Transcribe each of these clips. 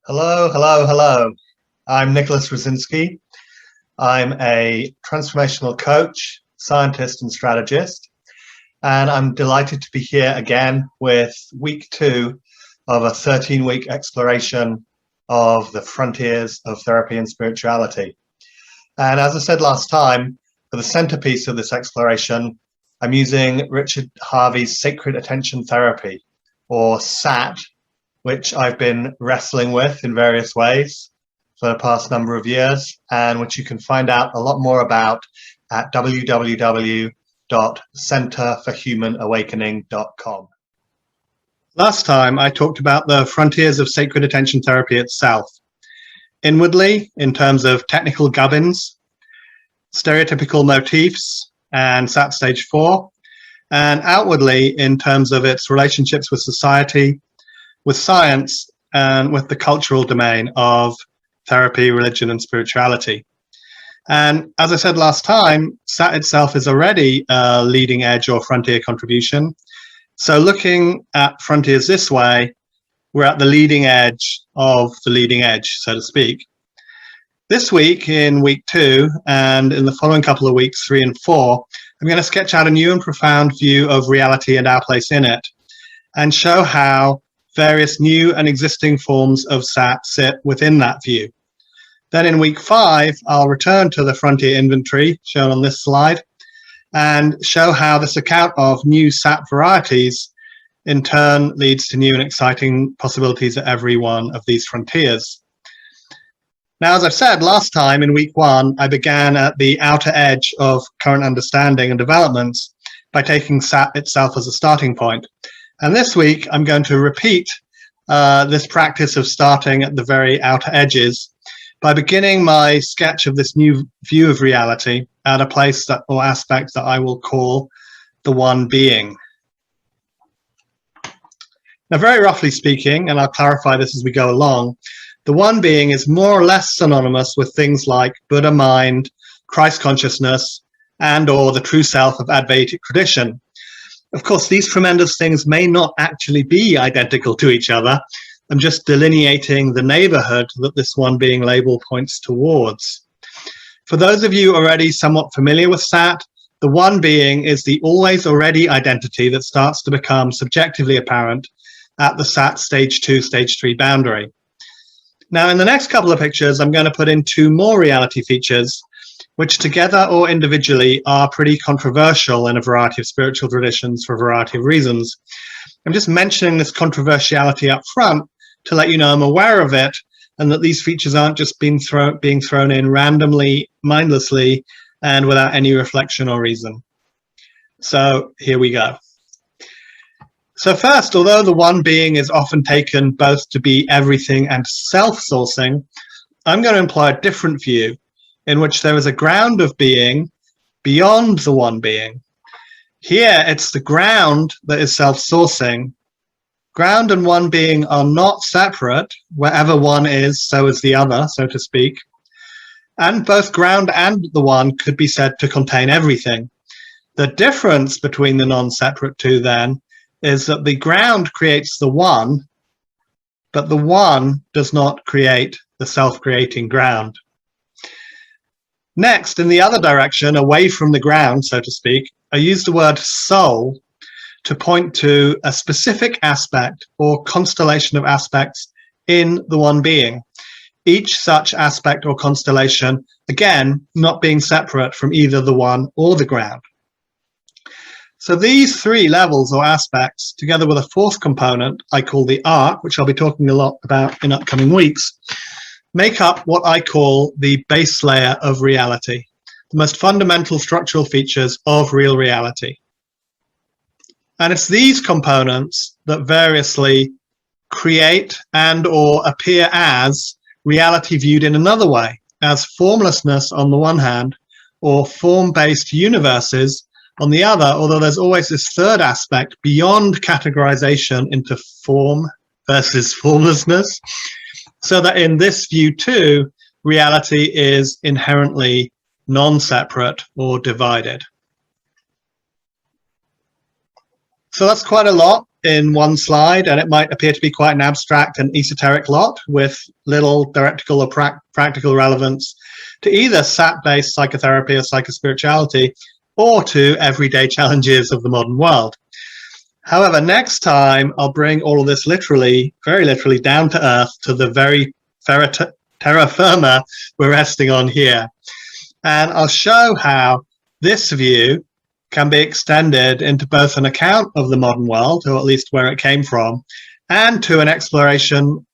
Hello, hello, hello. I'm Nicholas Rosseinsky. I'm a transformational coach, scientist, and strategist, and I'm delighted to be here again with week 2 of a 13-week exploration of the frontiers of therapy and spirituality. And as I said last time, for the centerpiece of this exploration, I'm using Richard Harvey's Sacred Attention Therapy, or SAT, which I've been wrestling with in various ways for the past number of years, and which you can find out a lot more about at www.centerforhumanawakening.com. Last time I talked about the frontiers of sacred attention therapy itself. Inwardly, in terms of technical gubbins, stereotypical motifs, and SAT stage 4, and outwardly in terms of its relationships with society, with science, and with the cultural domain of therapy, religion, and spirituality. And as I said last time, SAT itself is already a leading edge or frontier contribution. So looking at frontiers this way, we're at the leading edge of the leading edge, so to speak. This week, in week 2, and in the following couple of weeks, 3 and 4, I'm going to sketch out a new and profound view of reality and our place in it, and show how various new and existing forms of SAT sit within that view. Then in week 5, I'll return to the frontier inventory shown on this slide and show how this account of new SAT varieties in turn leads to new and exciting possibilities at every one of these frontiers. Now, as I've said last time, in week 1, I began at the outer edge of current understanding and developments by taking SAT itself as a starting point. And this week, I'm going to repeat this practice of starting at the very outer edges by beginning my sketch of this new view of reality at a place that, or aspect that I will call the one being. Now, very roughly speaking, and I'll clarify this as we go along, the one being is more or less synonymous with things like Buddha mind, Christ consciousness, and or the true self of Advaitic tradition. Of course, these tremendous things may not actually be identical to each other. I'm just delineating the neighborhood that this one being label points towards. For those of you already somewhat familiar with SAT, the one being is the always already identity that starts to become subjectively apparent at the SAT stage 2, stage 3 boundary. Now, in the next couple of pictures, I'm going to put in 2 more reality features, which together or individually are pretty controversial in a variety of spiritual traditions for a variety of reasons. I'm just mentioning this controversiality up front to let you know I'm aware of it and that these features aren't just being thrown in randomly, mindlessly, and without any reflection or reason. So here we go. So first, although the one being is often taken both to be everything and self-sourcing, I'm going to imply a different view in which there is a ground of being beyond the one being. Here, it's the ground that is self-sourcing. Ground and one being are not separate. Wherever one is, so is the other, so to speak. And both ground and the one could be said to contain everything. The difference between the non-separate two, then, is that the ground creates the one, but the one does not create the self-creating ground. Next, in the other direction, away from the ground, so to speak, I use the word soul to point to a specific aspect or constellation of aspects in the one being. Each such aspect or constellation, again, not being separate from either the one or the ground. So these 3 levels or aspects, together with a 4th component I call the arc, which I'll be talking a lot about in upcoming weeks, make up what I call the base layer of reality, the most fundamental structural features of real reality. And it's these components that variously create and or appear as reality viewed in another way, as formlessness on the one hand, or form-based universes on the other, although there's always this third aspect beyond categorization into form versus formlessness, so that in this view too, reality is inherently non-separate or divided. So that's quite a lot. in one slide, and it might appear to be quite an abstract and esoteric lot with little theoretical or practical relevance to either SAP-based psychotherapy or psychospirituality, or to everyday challenges of the modern world. However, next time I'll bring all of this literally, very literally, down to earth, to the very terra firma we're resting on here. And I'll show how this view can be extended into both an account of the modern world, or at least where it came from, and to an explanation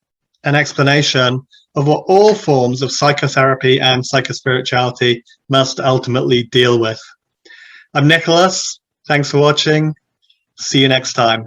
of what all forms of psychotherapy and psychospirituality must ultimately deal with. I'm Nicholas. Thanks for watching. See you next time.